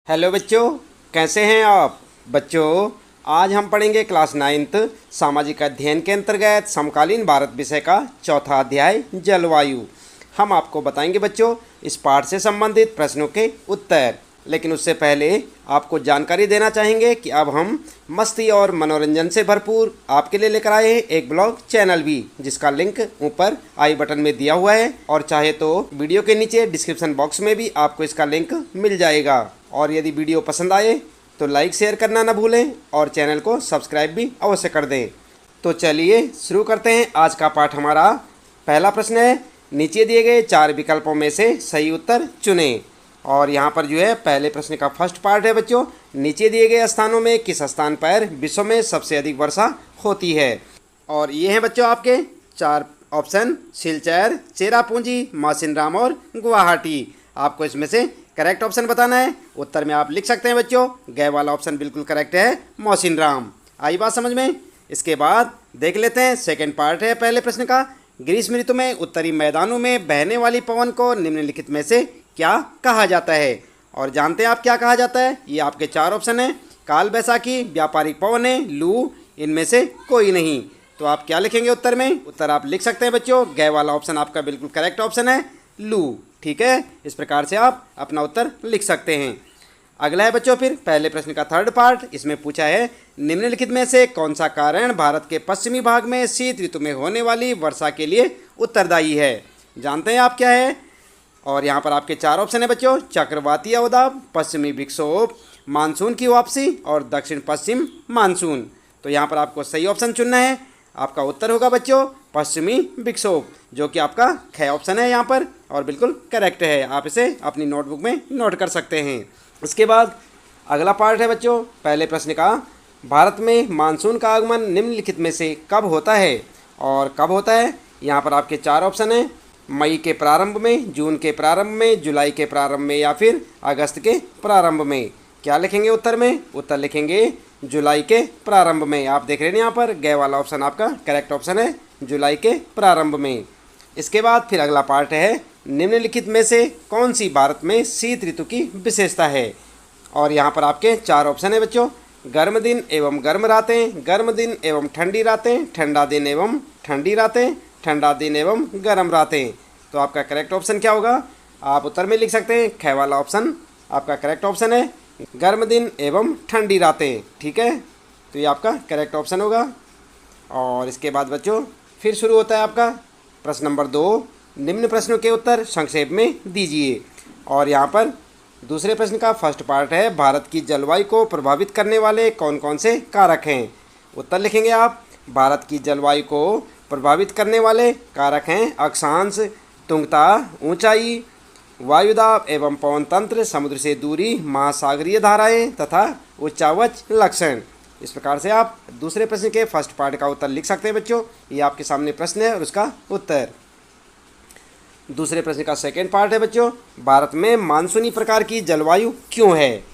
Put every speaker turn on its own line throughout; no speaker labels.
Hello बच्चों, कैसे हैं आप। बच्चों, आज हम पढ़ेंगे क्लास 9th सामाजिक अध्ययन के अंतर्गत समकालीन भारत विषय का चौथा अध्याय जलवायु। हम आपको बताएंगे बच्चों इस पाठ से संबंधित प्रश्नों के उत्तर। लेकिन उससे पहले आपको जानकारी देना चाहेंगे कि अब हम मस्ती और मनोरंजन से भरपूर आपके लिए लेकर आए हैं एक ब्लॉग चैनल भी, जिसका लिंक ऊपर आई बटन में दिया हुआ है और चाहे तो वीडियो के नीचे डिस्क्रिप्शन बॉक्स में भी आपको इसका लिंक मिल जाएगा। और यदि वीडियो पसंद आए तो लाइक शेयर करना ना भूलें और चैनल को सब्सक्राइब भी अवश्य कर दें। तो चलिए शुरू करते हैं आज का पाठ। हमारा पहला प्रश्न है, नीचे दिए गए 4 विकल्पों में से सही उत्तर चुनें। और यहाँ पर जो है पहले प्रश्न का फर्स्ट पार्ट है बच्चों, नीचे दिए गए स्थानों में किस स्थान पर विश्व में सबसे अधिक वर्षा होती है। और ये हैं बच्चों आपके 4 ऑप्शन, सिलचर, चेरापूंजी, मौसिनराम और गुवाहाटी। आपको इसमें से करेक्ट ऑप्शन बताना है। उत्तर में आप लिख सकते हैं बच्चों, गए वाला ऑप्शन बिल्कुल करेक्ट है, मौसिनराम। आई बात समझ में। इसके बाद देख लेते हैं सेकंड पार्ट है पहले प्रश्न का, ग्रीष्म ऋतु में उत्तरी मैदानों में बहने वाली पवन को निम्नलिखित में से क्या कहा जाता है। और जानते हैं आप क्या कहा जाता है। ये आपके 4 ऑप्शन हैं, काल बैसाखी, व्यापारिक पवन है, लू, इनमें से कोई नहीं। तो आप क्या लिखेंगे उत्तर में। उत्तर आप लिख सकते हैं बच्चों, गए वाला ऑप्शन आपका बिल्कुल करेक्ट ऑप्शन है, लू। ठीक है, इस प्रकार से आप अपना उत्तर लिख सकते हैं। अगला है बच्चों फिर पहले प्रश्न का थर्ड पार्ट। इसमें पूछा है, निम्नलिखित में से कौन सा कारण भारत के पश्चिमी भाग में शीत ऋतु में होने वाली वर्षा के लिए उत्तरदायी है। जानते हैं आप क्या है। और यहाँ पर आपके 4 ऑप्शन है बच्चों, चक्रवाती अवदाब, पश्चिमी विक्षोभ, मानसून की वापसी और दक्षिण पश्चिम मानसून। तो यहाँ पर आपको सही ऑप्शन चुनना है। आपका उत्तर होगा बच्चों पश्चिमी विक्षोभ, जो कि आपका ख ऑप्शन है यहाँ पर और बिल्कुल करेक्ट है। आप इसे अपनी नोटबुक में नोट कर सकते हैं। उसके बाद अगला पार्ट है बच्चों पहले प्रश्न का, भारत में मानसून का आगमन निम्नलिखित में से कब होता है। और कब होता है, यहाँ पर आपके 4 ऑप्शन हैं, मई के प्रारंभ में, जून के प्रारंभ में, जुलाई के प्रारंभ में या फिर अगस्त के प्रारंभ में। क्या लिखेंगे उत्तर में। उत्तर लिखेंगे जुलाई के प्रारंभ में। आप देख रहे हैं यहाँ पर गए वाला ऑप्शन आपका करेक्ट ऑप्शन है, जुलाई के प्रारंभ में। इसके बाद फिर अगला पार्ट है, निम्नलिखित में से कौन सी भारत में शीत ऋतु की विशेषता है। और यहाँ पर आपके 4 ऑप्शन है बच्चों, गर्म दिन एवं गर्म रातें, गर्म दिन एवं ठंडी रातें, ठंडा दिन एवं ठंडी रातें, ठंडा दिन एवं गर्म रातें। तो आपका करेक्ट ऑप्शन क्या होगा। आप उत्तर में लिख सकते हैं, ख वाला ऑप्शन आपका करेक्ट ऑप्शन है, गर्म दिन एवं ठंडी रातें। ठीक है, तो ये आपका करेक्ट ऑप्शन होगा। और इसके बाद बच्चों फिर शुरू होता है आपका प्रश्न नंबर 2, निम्न प्रश्नों के उत्तर संक्षेप में दीजिए। और यहाँ पर दूसरे प्रश्न का फर्स्ट पार्ट है, भारत की जलवायु को प्रभावित करने वाले कौन कौन से कारक हैं। उत्तर लिखेंगे आप, भारत की जलवायु को प्रभावित करने वाले कारक हैं अक्षांश, तुंगता, ऊंचाई, वायुदाब एवं पवन तंत्र, समुद्र से दूरी, महासागरीय धाराएं तथा उच्चावच लक्षण। इस प्रकार से आप दूसरे प्रश्न के फर्स्ट पार्ट का उत्तर लिख सकते हैं बच्चों। ये आपके सामने प्रश्न है और उसका उत्तर। दूसरे प्रश्न का सेकंड पार्ट है बच्चों, भारत में मानसूनी प्रकार की जलवायु क्यों है।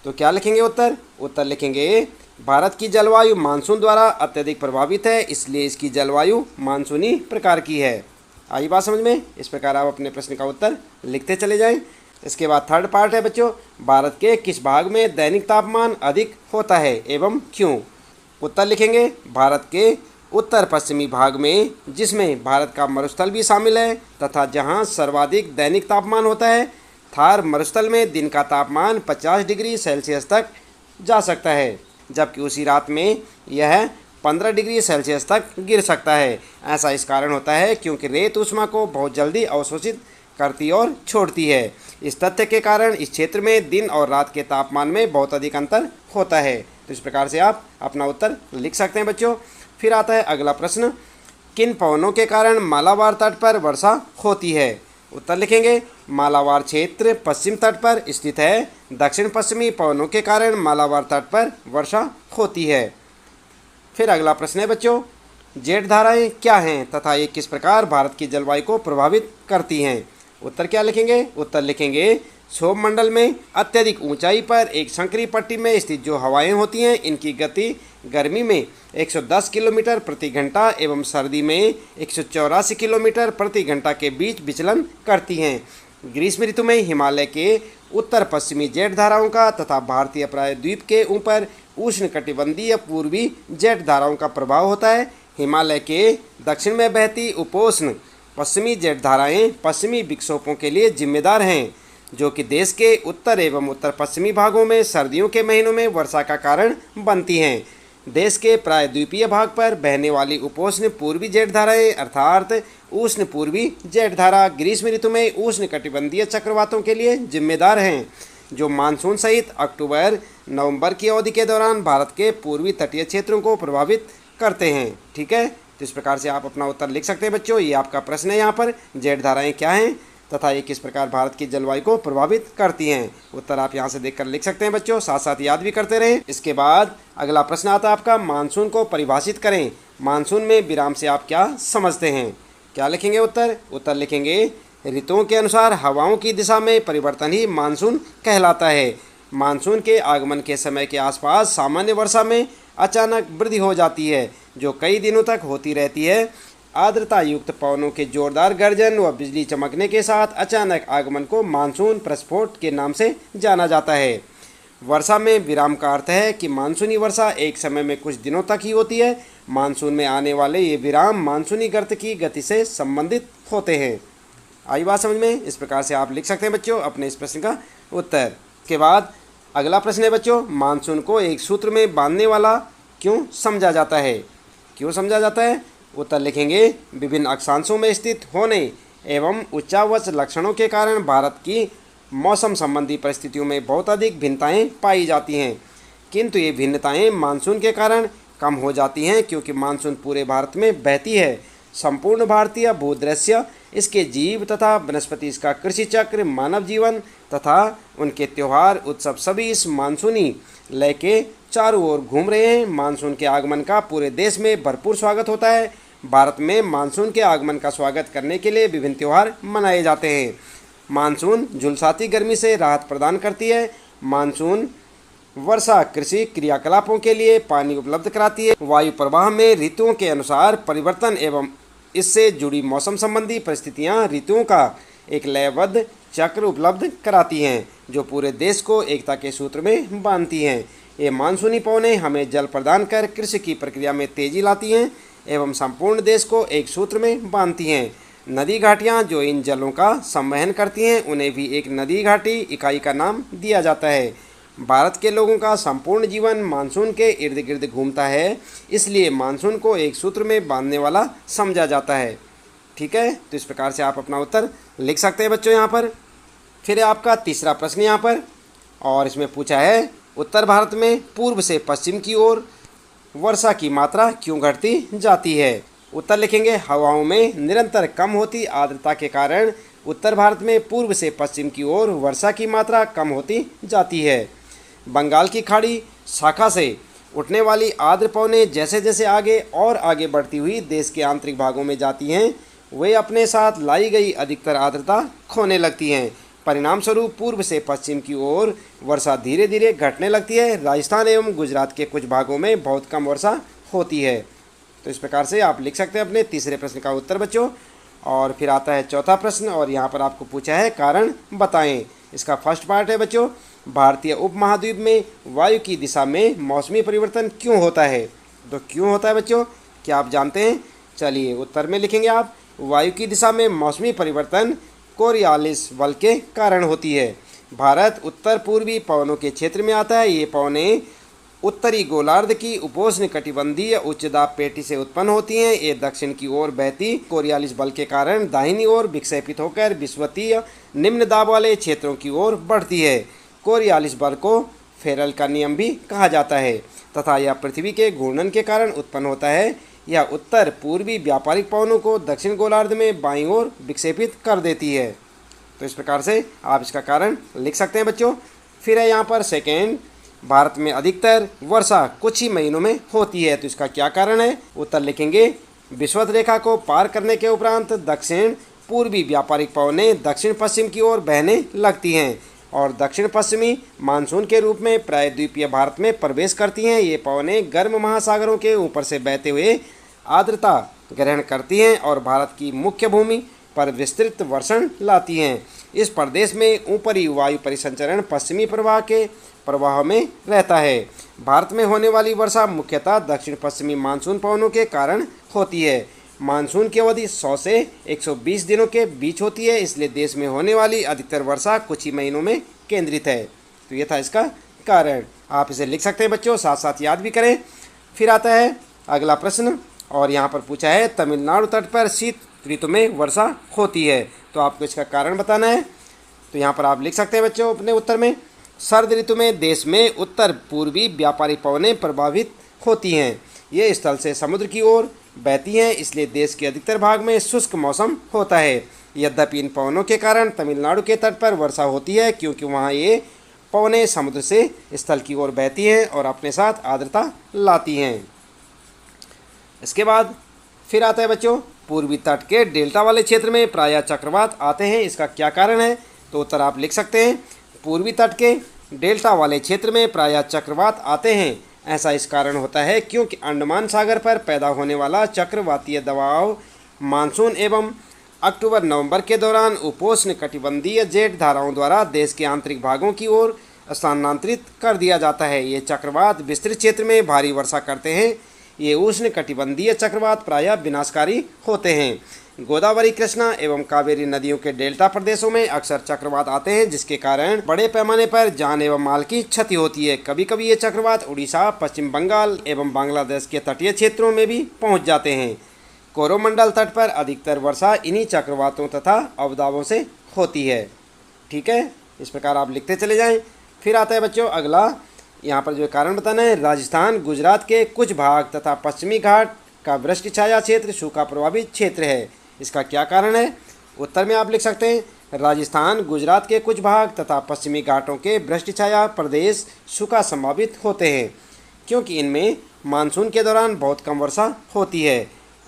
तो क्या लिखेंगे उत्तर। उत्तर लिखेंगे, भारत की जलवायु मानसून द्वारा अत्यधिक प्रभावित है, इसलिए इसकी जलवायु मानसूनी प्रकार की है। आई बात समझ में। इस प्रकार आप अपने प्रश्न का उत्तर लिखते चले जाएं। इसके बाद थर्ड पार्ट है बच्चों, भारत के किस भाग में दैनिक तापमान अधिक होता है एवं क्यों। उत्तर लिखेंगे, भारत के उत्तर पश्चिमी भाग में, जिसमें भारत का मरुस्थल भी शामिल है तथा जहां सर्वाधिक दैनिक तापमान होता है। थार मरुस्थल में दिन का तापमान 50 डिग्री सेल्सियस तक जा सकता है, जबकि उसी रात में यह 15 डिग्री सेल्सियस तक गिर सकता है। ऐसा इस कारण होता है क्योंकि रेत ऊष्मा को बहुत जल्दी अवशोषित करती और छोड़ती है। इस तथ्य के कारण इस क्षेत्र में दिन और रात के तापमान में बहुत अधिक अंतर होता है। तो इस प्रकार से आप अपना उत्तर लिख सकते हैं बच्चों। फिर आता है अगला प्रश्न, किन पवनों के कारण मालाबार तट पर वर्षा होती है। उत्तर लिखेंगे, मालाबार क्षेत्र पश्चिम तट पर स्थित है, दक्षिण पश्चिमी पवनों के कारण मालाबार तट पर वर्षा होती है। फिर अगला प्रश्न है बच्चों, जेट धाराएं क्या हैं तथा ये किस प्रकार भारत की जलवायु को प्रभावित करती हैं। उत्तर क्या लिखेंगे। उत्तर लिखेंगे, क्षोभ मंडल में अत्यधिक ऊंचाई पर एक संकरी पट्टी में स्थित जो हवाएं होती हैं, इनकी गति गर्मी में 110 किलोमीटर प्रति घंटा एवं सर्दी में 184 किलोमीटर प्रति घंटा के बीच विचलन करती हैं। ग्रीष्म ऋतु में हिमालय के उत्तर पश्चिमी जेट धाराओं का तथा भारतीय प्रायद्वीप के ऊपर उष्णकटिबंधीय पूर्वी जेट धाराओं का प्रभाव होता है। हिमालय के दक्षिण में बहती उपोष्ण पश्चिमी जेट धाराएं पश्चिमी विक्षोभों के लिए जिम्मेदार हैं, जो कि देश के उत्तर एवं उत्तर पश्चिमी भागों में सर्दियों के महीनों में वर्षा का कारण बनती हैं। देश के प्रायद्वीपीय भाग पर बहने वाली उपोष्ण पूर्वी जेट धाराएं अर्थात उष्ण पूर्वी जेट धारा ग्रीष्म ऋतु में उष्णकटिबंधीय चक्रवातों के लिए जिम्मेदार हैं, जो मानसून सहित अक्टूबर नवंबर की अवधि के दौरान भारत के पूर्वी तटीय क्षेत्रों को प्रभावित करते हैं। ठीक है, तो इस प्रकार से आप अपना उत्तर लिख सकते हैं बच्चों। ये आपका प्रश्न है यहाँ पर, जेट धाराएं क्या हैं तथा ये किस प्रकार भारत की जलवायु को प्रभावित करती हैं। उत्तर आप यहाँ से देखकर लिख सकते हैं बच्चों, साथ साथ याद भी करते रहें। इसके बाद अगला प्रश्न आता है आपका, मानसून को परिभाषित करें। मानसून में विराम से आप क्या समझते हैं? क्या लिखेंगे उत्तर? उत्तर लिखेंगे ऋतुओं के अनुसार हवाओं की दिशा में परिवर्तन ही मानसून कहलाता है। मानसून के आगमन के समय के आसपास सामान्य वर्षा में अचानक वृद्धि हो जाती है, जो कई दिनों तक होती रहती है। आर्द्रता युक्त पवनों के जोरदार गर्जन व बिजली चमकने के साथ अचानक आगमन को मानसून प्रस्फोट के नाम से जाना जाता है। वर्षा में विराम का अर्थ है कि मानसूनी वर्षा एक समय में कुछ दिनों तक ही होती है। मानसून में आने वाले ये विराम मानसूनी गर्त की गति से संबंधित होते हैं। आई बात समझ में? इस प्रकार से आप लिख सकते हैं बच्चों अपने इस प्रश्न का उत्तर। के बाद अगला प्रश्न है बच्चों, मानसून को एक सूत्र में बांधने वाला क्यों समझा जाता है? क्यों समझा जाता है? उत्तर लिखेंगे विभिन्न अक्षांशों में स्थित होने एवं उच्चावच लक्षणों के कारण भारत की मौसम संबंधी परिस्थितियों में बहुत अधिक भिन्नताएं पाई जाती हैं, किंतु ये भिन्नताएं मानसून के कारण कम हो जाती हैं, क्योंकि मानसून पूरे भारत में बहती है। संपूर्ण भारतीय भूदृश्य, इसके जीव तथा वनस्पति, इसका कृषि चक्र, मानव जीवन तथा उनके त्यौहार उत्सव सभी इस मानसूनी लय के चारों ओर घूम रहे हैं। मानसून के आगमन का पूरे देश में भरपूर स्वागत होता है। भारत में मानसून के आगमन का स्वागत करने के लिए विभिन्न त्यौहार मनाए जाते हैं। मानसून झुलसाती गर्मी से राहत प्रदान करती है। मानसून वर्षा कृषि क्रियाकलापों के लिए पानी उपलब्ध कराती है। वायु प्रवाह में ऋतुओं के अनुसार परिवर्तन एवं इससे जुड़ी मौसम संबंधी परिस्थितियां ऋतुओं का एक लयबद्ध चक्र उपलब्ध कराती हैं, जो पूरे देश को एकता के सूत्र में बांधती हैं। ये मानसूनी पवनें हमें जल प्रदान कर कृषि की प्रक्रिया में तेजी लाती हैं एवं संपूर्ण देश को एक सूत्र में बांधती हैं। नदी घाटियाँ जो इन जलों का संवहन करती हैं, उन्हें भी एक नदी घाटी इकाई का नाम दिया जाता है। भारत के लोगों का संपूर्ण जीवन मानसून के इर्द गिर्द घूमता है, इसलिए मानसून को एक सूत्र में बांधने वाला समझा जाता है। ठीक है, तो इस प्रकार से आप अपना उत्तर लिख सकते हैं बच्चों यहाँ पर। फिर आपका तीसरा प्रश्न यहाँ पर, और इसमें पूछा है उत्तर भारत में पूर्व से पश्चिम की ओर वर्षा की मात्रा क्यों घटती जाती है? उत्तर लिखेंगे हवाओं में निरंतर कम होती आर्द्रता के कारण उत्तर भारत में पूर्व से पश्चिम की ओर वर्षा की मात्रा कम होती जाती है। बंगाल की खाड़ी शाखा से उठने वाली आर्द्र पवनें जैसे जैसे आगे और आगे बढ़ती हुई देश के आंतरिक भागों में जाती हैं, वे अपने साथ लाई गई अधिकतर आर्द्रता खोने लगती हैं। परिणाम स्वरूप पूर्व से पश्चिम की ओर वर्षा धीरे धीरे घटने लगती है। राजस्थान एवं गुजरात के कुछ भागों में बहुत कम वर्षा होती है। तो इस प्रकार से आप लिख सकते हैं अपने तीसरे प्रश्न का उत्तर बच्चों। और फिर आता है चौथा प्रश्न, और यहाँ पर आपको पूछा है कारण बताएं। इसका फर्स्ट पार्ट है बच्चों, भारतीय उपमहाद्वीप में वायु की दिशा में मौसमी परिवर्तन क्यों होता है? तो क्यों होता है बच्चों, क्या आप जानते हैं? चलिए उत्तर में लिखेंगे आप, वायु की दिशा में मौसमी परिवर्तन कोरियालिस बल के कारण होती है। भारत उत्तर पूर्वी पवनों के क्षेत्र में आता है। ये पवनें उत्तरी गोलार्ध की उपोष्ण कटिबंधीय उच्च दाब पेटी से उत्पन्न होती हैं। ये दक्षिण की ओर बहती कोरियालिस बल के कारण दाहिनी ओर विक्षेपित होकर विषुवतीय निम्न दाब वाले क्षेत्रों की ओर बढ़ती है। कोरियालिस बल को फेरल का नियम भी कहा जाता है तथा यह पृथ्वी के घूर्णन के कारण उत्पन्न होता है। यह उत्तर पूर्वी व्यापारिक पवनों को दक्षिण गोलार्ध में बाईं ओर विक्षेपित कर देती है। तो इस प्रकार से आप इसका कारण लिख सकते हैं बच्चों। फिर है यहाँ पर सेकेंड, भारत में अधिकतर वर्षा कुछ ही महीनों में होती है। तो इसका क्या कारण है? उत्तर लिखेंगे विषुवत रेखा को पार करने के उपरांत दक्षिण पूर्वी व्यापारिक पवनें दक्षिण पश्चिम की ओर बहने लगती हैं और दक्षिण पश्चिमी मानसून के रूप में प्रायद्वीपीय भारत में प्रवेश करती हैं। ये पवनें गर्म महासागरों के ऊपर से बहते हुए आर्द्रता ग्रहण करती हैं और भारत की मुख्य भूमि पर विस्तृत वर्षण लाती हैं। इस प्रदेश में ऊपरी वायु परिसंचरण पश्चिमी प्रवाह के प्रवाह में रहता है। भारत में होने वाली वर्षा मुख्यतः दक्षिण पश्चिमी मानसून पवनों के कारण होती है। मानसून की अवधि 100 से 120 दिनों के बीच होती है, इसलिए देश में होने वाली अधिकतर वर्षा कुछ ही महीनों में केंद्रित है। तो ये था इसका कारण। आप इसे लिख सकते हैं बच्चों, साथ साथ याद भी करें। फिर आता है अगला प्रश्न, और यहाँ पर पूछा है तमिलनाडु तट पर शीत ऋतु में वर्षा होती है, तो आपको इसका कारण बताना है। तो यहाँ पर आप लिख सकते हैं बच्चों अपने उत्तर में, शरद ऋतु में देश में उत्तर पूर्वी व्यापारी पवनें प्रभावित होती हैं। ये स्थल से समुद्र की ओर बहती हैं, इसलिए देश के अधिकतर भाग में शुष्क मौसम होता है। यद्यपि इन पवनों के कारण तमिलनाडु के तट पर वर्षा होती है, क्योंकि वहाँ ये पवनें समुद्र से स्थल की ओर बहती हैं और अपने साथ आर्द्रता लाती हैं। इसके बाद फिर आता है बच्चों, पूर्वी तट के डेल्टा वाले क्षेत्र में प्रायः चक्रवात आते हैं, इसका क्या कारण है? तो उत्तर आप लिख सकते हैं, पूर्वी तट के डेल्टा वाले क्षेत्र में प्रायः चक्रवात आते हैं। ऐसा इस कारण होता है क्योंकि अंडमान सागर पर पैदा होने वाला चक्रवातीय दबाव मानसून एवं अक्टूबर-नवंबर के दौरान उपोष्ण कटिबंधीय जेट धाराओं द्वारा देश के आंतरिक भागों की ओर स्थानांतरित कर दिया जाता है। ये चक्रवात विस्तृत क्षेत्र में भारी वर्षा करते हैं। ये उष्ण कटिबंधीय चक्रवात प्रायः विनाशकारी होते हैं। गोदावरी, कृष्णा एवं कावेरी नदियों के डेल्टा प्रदेशों में अक्सर चक्रवात आते हैं, जिसके कारण बड़े पैमाने पर जान एवं माल की क्षति होती है। कभी कभी ये चक्रवात उड़ीसा, पश्चिम बंगाल एवं बांग्लादेश के तटीय क्षेत्रों में भी पहुंच जाते हैं। कोरोमंडल तट पर अधिकतर वर्षा इन्हीं चक्रवातों तथा अवदाबों से होती है। ठीक है, इस प्रकार आप लिखते चले जाएं। फिर आता है बच्चों अगला, यहाँ पर जो कारण बताना है, राजस्थान, गुजरात के कुछ भाग तथा पश्चिमी घाट का वृष्टि छाया क्षेत्र सूखा प्रभावित क्षेत्र है। इसका क्या कारण है? उत्तर में आप लिख सकते हैं, राजस्थान, गुजरात के कुछ भाग तथा पश्चिमी घाटों के वृष्टि छाया प्रदेश सूखा संभावित होते हैं, क्योंकि इनमें मानसून के दौरान बहुत कम वर्षा होती है।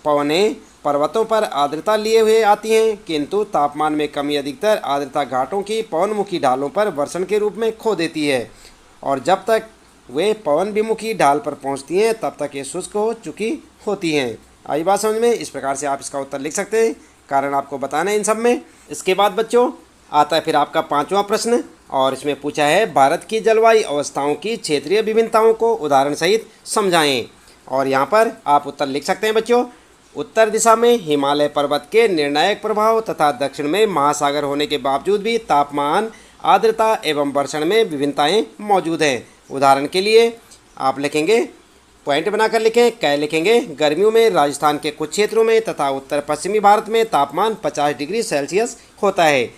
पवनें पर्वतों पर आर्द्रता लिए हुए आती हैं, किंतु तापमान में कमी अधिकतर आर्द्रता घाटों की पवनमुखी ढालों पर वर्षण के रूप में खो देती है, और जब तक वे पवन विमुखी ढाल पर पहुंचती हैं तब तक ये शुष्क हो चुकी होती हैं। आई बात समझ में? इस प्रकार से आप इसका उत्तर लिख सकते हैं, कारण आपको बताना है इन सब में। इसके बाद बच्चों आता है फिर आपका 5वां प्रश्न, और इसमें पूछा है भारत की जलवायु अवस्थाओं की क्षेत्रीय विभिन्नताओं को उदाहरण सहित समझाएं। और यहाँ पर आप उत्तर लिख सकते हैं बच्चों, उत्तर दिशा में हिमालय पर्वत के निर्णायक प्रभाव तथा दक्षिण में महासागर होने के बावजूद भी तापमान, आर्द्रता एवं वर्षण में विभिन्नताएं मौजूद हैं। उदाहरण के लिए आप लिखेंगे, पॉइंट बनाकर लिखें, क्या लिखेंगे, गर्मियों में राजस्थान के कुछ क्षेत्रों में तथा उत्तर पश्चिमी भारत में तापमान 50 डिग्री सेल्सियस होता है,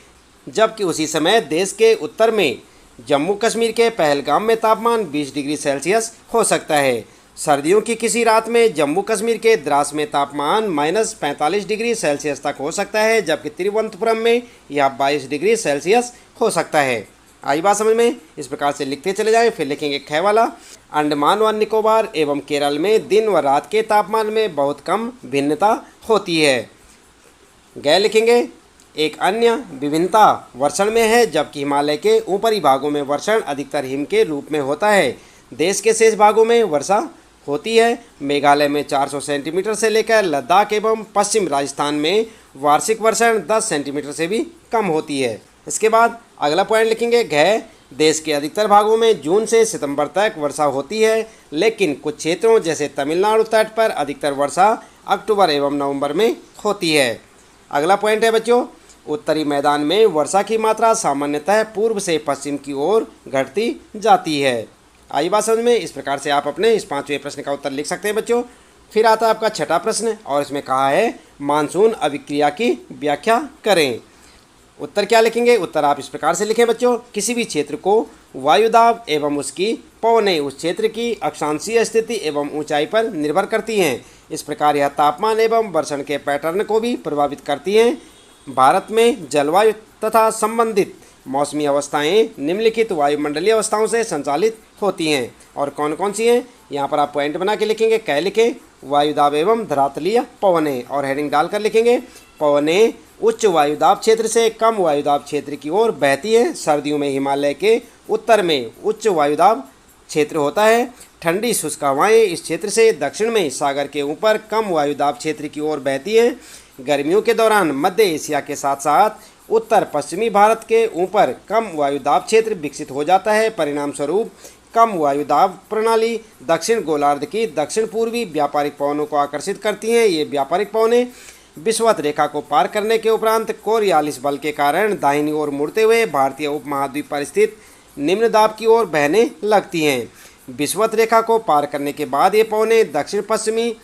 जबकि उसी समय देश के उत्तर में जम्मू कश्मीर के पहलगाम में तापमान 20 डिग्री सेल्सियस हो सकता है। सर्दियों की किसी रात में जम्मू कश्मीर के द्रास में तापमान -45 डिग्री सेल्सियस तक हो सकता है, जबकि तिरुवनंतपुरम में यह 22 डिग्री सेल्सियस हो सकता है। आई बात समझ में? इस प्रकार से लिखते चले जाएं। फिर लिखेंगे ख वाला, अंडमान व निकोबार एवं केरल में दिन व रात के तापमान में बहुत कम भिन्नता होती है। ग लिखेंगे, एक अन्य विभिन्नता वर्षण में है, जबकि हिमालय के ऊपरी भागों में वर्षण अधिकतर हिम के रूप में होता है। देश के शेष भागों में वर्षा होती है। मेघालय में 400 सेंटीमीटर से लेकर लद्दाख एवं पश्चिम राजस्थान में वार्षिक वर्षण 10 सेंटीमीटर से भी कम होती है। इसके बाद अगला पॉइंट लिखेंगे, घ देश के अधिकतर भागों में जून से सितंबर तक वर्षा होती है, लेकिन कुछ क्षेत्रों जैसे तमिलनाडु तट पर अधिकतर वर्षा अक्टूबर एवं नवंबर में होती है। अगला पॉइंट है बच्चों, उत्तरी मैदान में वर्षा की मात्रा सामान्यतः पूर्व से पश्चिम की ओर घटती जाती है। आई बात समझ में? इस प्रकार से आप अपने इस 5वें प्रश्न का उत्तर लिख सकते हैं बच्चों। फिर आता है आपका 6वां प्रश्न, और इसमें कहा है मानसून अभिक्रिया की व्याख्या करें। उत्तर क्या लिखेंगे? उत्तर आप इस प्रकार से लिखें बच्चों, किसी भी क्षेत्र को वायुदाब एवं उसकी पवनें उस क्षेत्र की अक्षांशीय स्थिति एवं ऊंचाई पर निर्भर करती हैं। इस प्रकार यह तापमान एवं वर्षण के पैटर्न को भी प्रभावित करती हैं। भारत में जलवायु तथा संबंधित मौसमी अवस्थाएं निम्नलिखित वायुमंडलीय अवस्थाओं से संचालित होती हैं, और कौन कौन सी हैं? यहाँ पर आप पॉइंट बना के लिखेंगे, क्या लिखें, वायुदाब एवं धरातलीय पवनें, और हेडिंग डालकर लिखेंगे, पवनें उच्च वायुदाब क्षेत्र से कम वायुदाब क्षेत्र की ओर बहती है। सर्दियों में हिमालय के उत्तर में उच्च वायुदाब क्षेत्र होता है। ठंडी शुष्क हवाएं इस क्षेत्र से दक्षिण में सागर के ऊपर कम वायुदाब क्षेत्र की ओर बहती हैं। गर्मियों के दौरान मध्य एशिया के साथ साथ उत्तर पश्चिमी भारत के ऊपर कम वायुदाब क्षेत्र विकसित हो जाता है। परिणाम स्वरूप कम वायुदाब प्रणाली दक्षिण गोलार्ध की दक्षिण पूर्वी व्यापारिक पवनों को आकर्षित करती हैं। ये व्यापारिक पवनें विषुवत रेखा को पार करने के उपरांत कोरियालिस बल के कारण दाहिनी ओर मुड़ते हुए भारतीय उपमहाद्वीप पर स्थित निम्न दाब की ओर बहने लगती हैं। विषुवत रेखा को पार करने के बाद ये पवनें दक्षिण पश्चिमी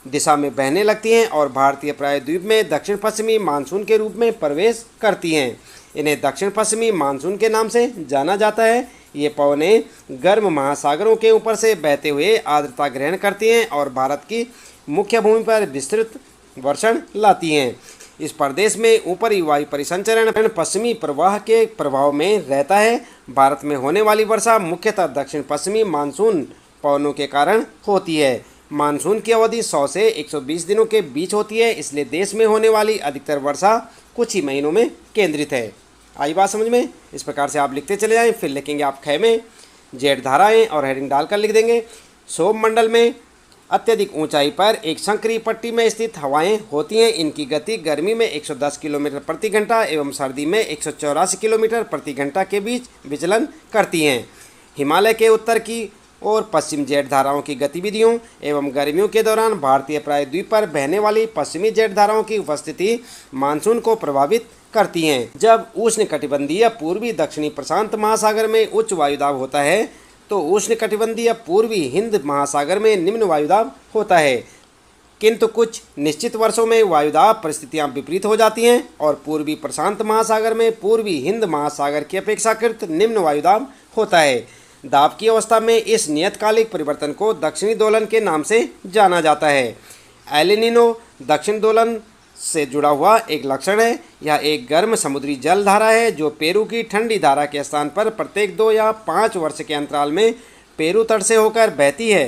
दिशा में बहने लगती हैं और भारतीय प्रायद्वीप में दक्षिण पश्चिमी मानसून के रूप में प्रवेश करती हैं। इन्हें दक्षिण पश्चिमी मानसून के नाम से जाना जाता है। ये पवनें गर्म महासागरों के ऊपर से बहते हुए आर्द्रता ग्रहण करती हैं और भारत की मुख्य भूमि पर विस्तृत वर्षण लाती हैं। इस प्रदेश में ऊपरी वायु परिसंचरण पश्चिमी प्रवाह के प्रभाव में रहता है। भारत में होने वाली वर्षा मुख्यतः दक्षिण पश्चिमी मानसून पवनों के कारण होती है। मानसून की अवधि 100 से 120 दिनों के बीच होती है, इसलिए देश में होने वाली अधिकतर वर्षा कुछ ही महीनों में केंद्रित है। आई बात समझ में? इस प्रकार से आप लिखते चले जाएं। फिर लिखेंगे आप ख में जेड धाराएं और हेडिंग डालकर लिख देंगे। सौरमंडल में अत्यधिक ऊंचाई पर एक संक्रीय पट्टी में स्थित हवाएं होती हैं। इनकी गति गर्मी में 110 किलोमीटर प्रति घंटा एवं सर्दी में 184 किलोमीटर प्रति घंटा के बीच विचलन करती हैं। हिमालय के उत्तर की और पश्चिम जेट धाराओं की गतिविधियों एवं गर्मियों के दौरान भारतीय प्रायद्वीप पर बहने वाली पश्चिमी जेट धाराओं की उपस्थिति मानसून को प्रभावित करती हैं। जब उष्णकटिबंधीय पूर्वी दक्षिणी प्रशांत महासागर में उच्च वायुदाब होता है तो उष्णकटिबंधीय पूर्वी हिंद महासागर में निम्न वायुदाब होता है, किंतु कुछ निश्चित वर्षों में वायुदाब परिस्थितियां विपरीत हो जाती हैं और पूर्वी प्रशांत महासागर में पूर्वी हिंद महासागर की अपेक्षाकृत निम्न वायुदाब होता है। दाब की अवस्था में इस नियतकालिक परिवर्तन को दक्षिणी दोलन के नाम से जाना जाता है। एल नीनो दक्षिण दोलन से जुड़ा हुआ एक लक्षण है। यह एक गर्म समुद्री जल धारा है जो पेरू की ठंडी धारा के स्थान पर प्रत्येक 2 या 5 वर्ष के अंतराल में पेरू तट से होकर बहती है।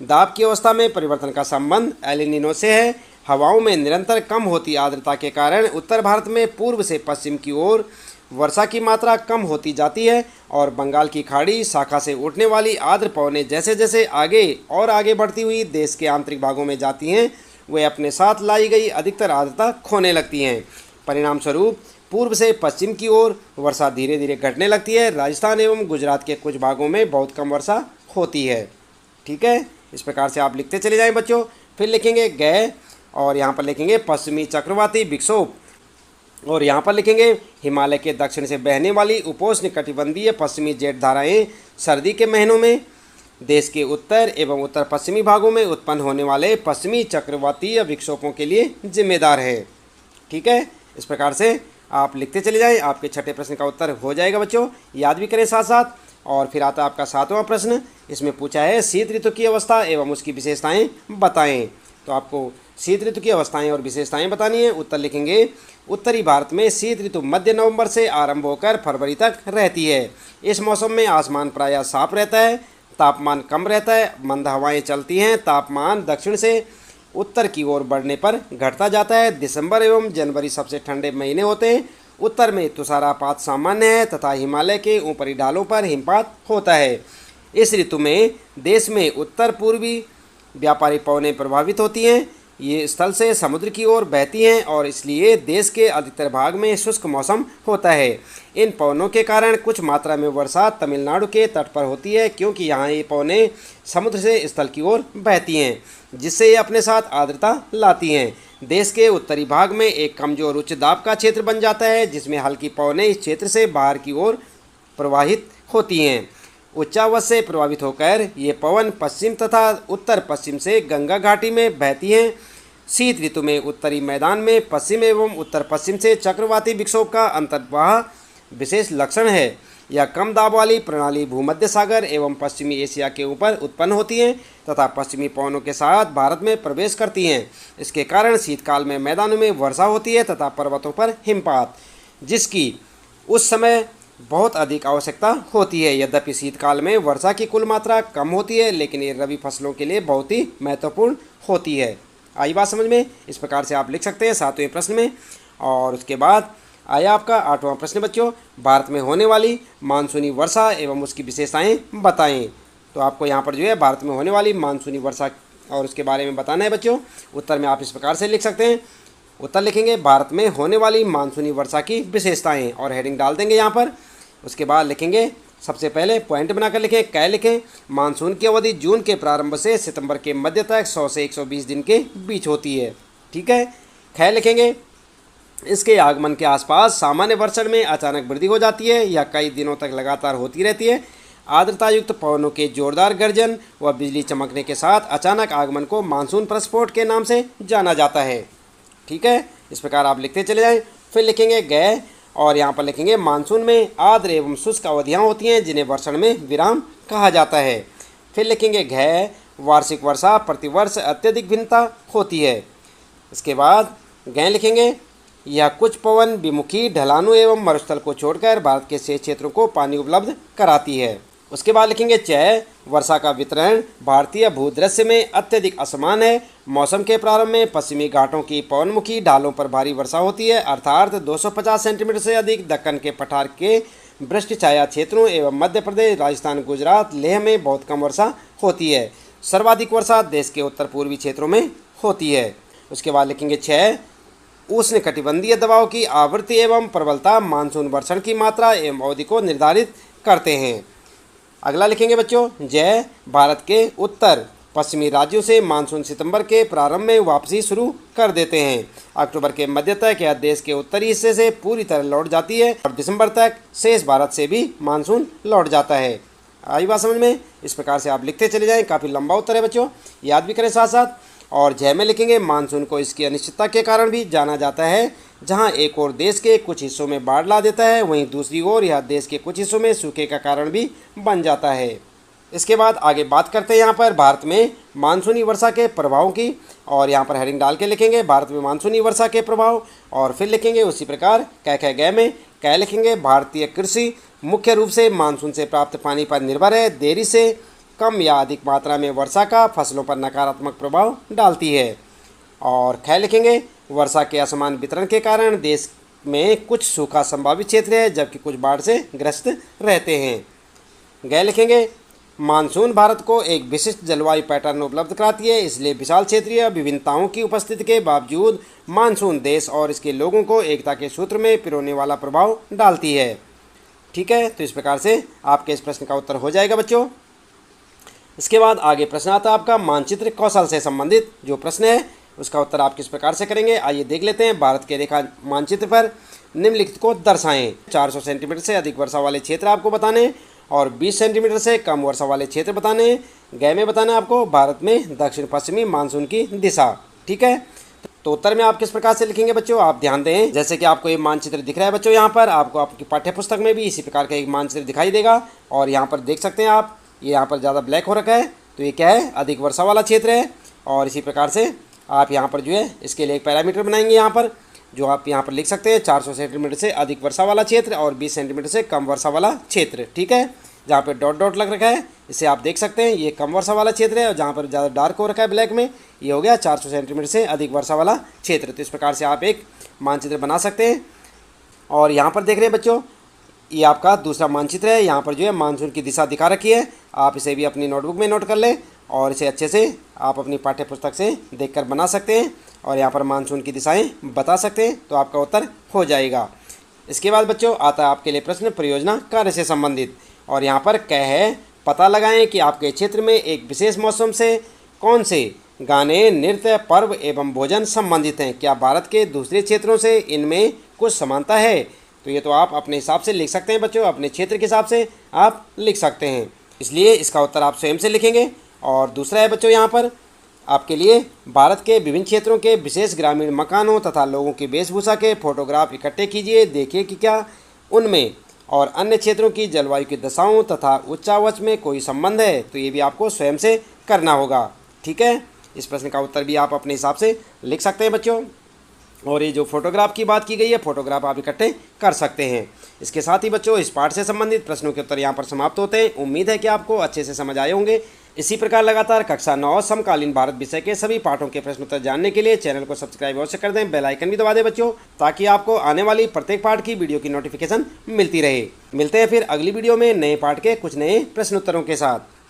दाब की अवस्था में परिवर्तन का संबंध एल नीनो से है। हवाओं में निरंतर कम होती आर्द्रता के कारण उत्तर भारत में पूर्व से पश्चिम की ओर वर्षा की मात्रा कम होती जाती है और बंगाल की खाड़ी शाखा से उठने वाली आर्द्र पवनें जैसे जैसे आगे बढ़ती हुई देश के आंतरिक भागों में जाती हैं वे अपने साथ लाई गई अधिकतर आर्द्रता खोने लगती हैं। परिणाम स्वरूप पूर्व से पश्चिम की ओर वर्षा धीरे धीरे घटने लगती है। राजस्थान एवं गुजरात के कुछ भागों में बहुत कम वर्षा होती है। ठीक है, इस प्रकार से आप लिखते चले जाएं बच्चों। फिर लिखेंगे गए और यहाँ पर लिखेंगे पश्चिमी चक्रवाती विक्षोभ और यहाँ पर लिखेंगे हिमालय के दक्षिण से बहने वाली उपोष्ण कटिबंधीय पश्चिमी जेट धाराएं सर्दी के महीनों में देश के उत्तर एवं उत्तर पश्चिमी भागों में उत्पन्न होने वाले पश्चिमी चक्रवातीय विक्षोभों के लिए जिम्मेदार है। ठीक है, इस प्रकार से आप लिखते चले जाएं। आपके छठे प्रश्न का उत्तर हो जाएगा बच्चों, याद भी करें साथ साथ। और फिर आता है आपका 7वां प्रश्न। इसमें पूछा है शीत ऋतु की अवस्था एवं उसकी विशेषताएं बताएं। तो आपको शीत ऋतु की अवस्थाएं और विशेषताएं बतानी है। उत्तर लिखेंगे उत्तरी भारत में शीत ऋतु मध्य नवंबर से आरंभ होकर फरवरी तक रहती है। इस मौसम में आसमान प्रायः साफ रहता है, तापमान कम रहता है, मंद हवाएं चलती हैं। तापमान दक्षिण से उत्तर की ओर बढ़ने पर घटता जाता है। दिसंबर एवं जनवरी सबसे ठंडे महीने होते हैं। उत्तर में तुषारपात सामान्य है तथा हिमालय के ऊपरी ढालों पर हिमपात होता है। इस ऋतु में देश में उत्तर पूर्वी व्यापारिक पवनें प्रभावित होती हैं। ये स्थल से समुद्र की ओर बहती हैं और इसलिए देश के अधिकतर भाग में शुष्क मौसम होता है। इन पवनों के कारण कुछ मात्रा में वर्षा तमिलनाडु के तट पर होती है, क्योंकि यहाँ ये पवनें समुद्र से स्थल की ओर बहती हैं, जिससे ये अपने साथ आर्द्रता लाती हैं। देश के उत्तरी भाग में एक कमजोर उच्च दाब का क्षेत्र बन जाता है, जिसमें हल्की पवनें इस क्षेत्र से बाहर की ओर प्रवाहित होती हैं। उच्चावच से प्रभावित होकर ये पवन पश्चिम तथा उत्तर पश्चिम से गंगा घाटी में बहती हैं। शीत ऋतु में उत्तरी मैदान में पश्चिम एवं उत्तर पश्चिम से चक्रवाती विक्षोभ का अंतर्वाह विशेष लक्षण है। यह कम दाब वाली प्रणाली भूमध्य सागर एवं पश्चिमी एशिया के ऊपर उत्पन्न होती हैं तथा पश्चिमी पवनों के साथ भारत में प्रवेश करती हैं। इसके कारण शीतकाल में मैदानों में वर्षा होती है तथा पर्वतों पर हिमपात, जिसकी उस समय बहुत अधिक आवश्यकता होती है। यद्यपि शीतकाल में वर्षा की कुल मात्रा कम होती है, लेकिन ये रबी फसलों के लिए बहुत ही महत्वपूर्ण होती है। आई बात समझ में? इस प्रकार से आप लिख सकते हैं 7वें प्रश्न में। और उसके बाद आया आपका 8वां प्रश्न बच्चों, भारत में होने वाली मानसूनी वर्षा एवं उसकी विशेषताएं बताएं। तो आपको यहाँ पर जो है भारत में होने वाली मानसूनी वर्षा और उसके बारे में बताना है बच्चों। उत्तर में आप इस प्रकार से लिख सकते हैं। उत्तर लिखेंगे भारत में होने वाली मानसूनी वर्षा की विशेषताएं और हेडिंग डाल देंगे यहाँ पर। उसके बाद लिखेंगे, सबसे पहले पॉइंट बनाकर लिखें, कै लिखें, मानसून की अवधि जून के प्रारंभ से सितंबर के मध्य तक 100 से 120 दिन के बीच होती है। ठीक है। ख लिखेंगे, इसके आगमन के आसपास सामान्य वर्षण में अचानक वृद्धि हो जाती है या कई दिनों तक लगातार होती रहती है। आर्द्रता युक्त पवनों के जोरदार गर्जन व बिजली चमकने के साथ अचानक आगमन को मानसून प्रस्फोट के नाम से जाना जाता है। ठीक है, इस प्रकार आप लिखते चले जाएं। फिर लिखेंगे गए, और यहाँ पर लिखेंगे मानसून में आर्द्र एवं शुष्क अवधियाँ होती हैं जिन्हें वर्षण में विराम कहा जाता है। फिर लिखेंगे घ, वार्षिक वर्षा प्रतिवर्ष अत्यधिक भिन्नता होती है। इसके बाद गै लिखेंगे, यह कुछ पवन विमुखी ढलानों एवं मरुस्थल को छोड़कर भारत के शेष क्षेत्रों को पानी उपलब्ध कराती है। उसके बाद लिखेंगे च, वर्षा का वितरण भारतीय भूदृश्य में अत्यधिक असमान है। मौसम के प्रारंभ में पश्चिमी घाटों की पवनमुखी ढालों पर भारी वर्षा होती है, अर्थात 250 सेंटीमीटर से अधिक। दक्कन के पठार के वृष्टि छाया क्षेत्रों एवं मध्य प्रदेश, राजस्थान, गुजरात, लेह में बहुत कम वर्षा होती है। सर्वाधिक वर्षा देश के उत्तर पूर्वी क्षेत्रों में होती है। उसके बाद लिखेंगे 6, उष्णकटिबंधीय दबाव की आवृत्ति एवं प्रबलता मानसून वर्षण की मात्रा एवं अवधि को निर्धारित करते हैं। अगला लिखेंगे बच्चों, जय, भारत के उत्तर पश्चिमी राज्यों से मानसून सितंबर के प्रारंभ में वापसी शुरू कर देते हैं। अक्टूबर के मध्य तक यह देश के उत्तरी हिस्से से पूरी तरह लौट जाती है और दिसंबर तक शेष भारत से भी मानसून लौट जाता है। आई बात समझ में? इस प्रकार से आप लिखते चले जाएं। काफ़ी लंबा उत्तर है बच्चों, याद भी करें साथ साथ। और जय में लिखेंगे, मानसून को इसकी अनिश्चितता के कारण भी जाना जाता है। जहां एक ओर देश के कुछ हिस्सों में बाढ़ ला देता है, वहीं दूसरी ओर यह देश के कुछ हिस्सों में सूखे का कारण भी बन जाता है। इसके बाद आगे बात करते हैं यहाँ पर भारत में मानसूनी वर्षा के प्रभावों की, और यहाँ पर हेडिंग डाल के लिखेंगे भारत में मानसूनी वर्षा के प्रभाव। और फिर लिखेंगे उसी प्रकार कै गए में कै लिखेंगे, भारतीय कृषि मुख्य रूप से मानसून से प्राप्त पानी पर निर्भर है। देरी से कम या अधिक मात्रा में वर्षा का फसलों पर नकारात्मक प्रभाव डालती है। और ख लिखेंगे, वर्षा के असमान वितरण के कारण देश में कुछ सूखा संभावित क्षेत्र है जबकि कुछ बाढ़ से ग्रस्त रहते हैं। गै लिखेंगे, मानसून भारत को एक विशिष्ट जलवायु पैटर्न उपलब्ध कराती है, इसलिए विशाल क्षेत्रीय विभिन्नताओं की उपस्थिति के बावजूद मानसून देश और इसके लोगों को एकता के सूत्र में पिरोने वाला प्रभाव डालती है। ठीक है, तो इस प्रकार से आपके इस प्रश्न का उत्तर हो जाएगा बच्चों। इसके बाद आगे प्रश्न आता है आपका मानचित्र कौशल से संबंधित जो प्रश्न है उसका उत्तर आप किस प्रकार से करेंगे, आइए देख लेते हैं। भारत के रेखा मानचित्र पर निम्नलिखित को दर्शाएं। 400 सेंटीमीटर से अधिक वर्षा वाले क्षेत्र आपको बताने और 20 सेंटीमीटर से कम वर्षा वाले क्षेत्र बताने। गै में बताना आपको भारत में दक्षिण पश्चिमी मानसून की दिशा। ठीक है, तो उत्तर में आप किस प्रकार से लिखेंगे बच्चों, आप ध्यान दें। जैसे कि आपको ये मानचित्र दिख रहा है बच्चों, यहाँ पर आपको आपकी पाठ्य पुस्तक में भी इसी प्रकार का एक मानचित्र दिखाई देगा। और यहाँ पर देख सकते हैं आप, ये यहाँ पर ज़्यादा ब्लैक हो रखा है, तो ये क्या है, अधिक वर्षा वाला क्षेत्र है। और इसी प्रकार से आप यहाँ पर जो है इसके लिए एक पैरामीटर बनाएंगे यहाँ पर, जो आप यहाँ पर लिख सकते हैं 400 सेंटीमीटर से अधिक वर्षा वाला क्षेत्र और 20 सेंटीमीटर से कम वर्षा वाला क्षेत्र। ठीक है, जहाँ पे डॉट डॉट लग रखा है इसे आप देख सकते हैं, ये कम वर्षा वाला क्षेत्र है। और जहाँ पर ज़्यादा डार्क हो रखा है ब्लैक में, ये हो गया 400 सेंटीमीटर से अधिक वर्षा वाला क्षेत्र। तो इस प्रकार से आप एक मानचित्र बना सकते हैं। और यहाँ पर देख रहे हैं बच्चों, ये आपका दूसरा मानचित्र है। यहाँ पर जो है मानसून की दिशा दिखा रखी है, आप इसे भी अपनी नोटबुक में नोट कर लें और इसे अच्छे से आप अपनी पाठ्य पुस्तक से देखकर बना सकते हैं और यहाँ पर मानसून की दिशाएं बता सकते हैं, तो आपका उत्तर हो जाएगा। इसके बाद बच्चों आता है आपके लिए प्रश्न परियोजना कार्य से संबंधित, और यहाँ पर क्या है, पता लगाएं कि आपके क्षेत्र में एक विशेष मौसम से कौन से गाने, नृत्य, पर्व एवं भोजन संबंधित हैं। क्या भारत के दूसरे क्षेत्रों से इनमें कुछ समानता है? तो ये तो आप अपने हिसाब से लिख सकते हैं बच्चों, अपने क्षेत्र के हिसाब से आप लिख सकते हैं, इसलिए इसका उत्तर आप स्वयं से लिखेंगे। और दूसरा है बच्चों यहाँ पर आपके लिए, भारत के विभिन्न क्षेत्रों के विशेष ग्रामीण मकानों तथा लोगों की वेशभूषा के फोटोग्राफ इकट्ठे कीजिए, देखिए कि क्या उनमें और अन्य क्षेत्रों की जलवायु की दशाओं तथा उच्चावच में कोई संबंध है। तो ये भी आपको स्वयं से करना होगा। ठीक है, इस प्रश्न का उत्तर भी आप अपने हिसाब से लिख सकते हैं बच्चों। और ये जो फोटोग्राफ की बात की गई है, फोटोग्राफ आप इकट्ठे कर सकते हैं। इसके साथ ही बच्चों इस पाठ से संबंधित प्रश्नों के उत्तर यहाँ पर समाप्त होते हैं। उम्मीद है कि आपको अच्छे से समझ आए होंगे। इसी प्रकार लगातार कक्षा 9 समकालीन भारत विषय के सभी पाठों के प्रश्न उत्तर जानने के लिए चैनल को सब्सक्राइब अवश्य कर दें, बेल आइकन भी दबा दें बच्चों, ताकि आपको आने वाली प्रत्येक पाठ की वीडियो की नोटिफिकेशन मिलती रहे। मिलते हैं फिर अगली वीडियो में नए पाठ के कुछ नए प्रश्न उत्तरों के साथ।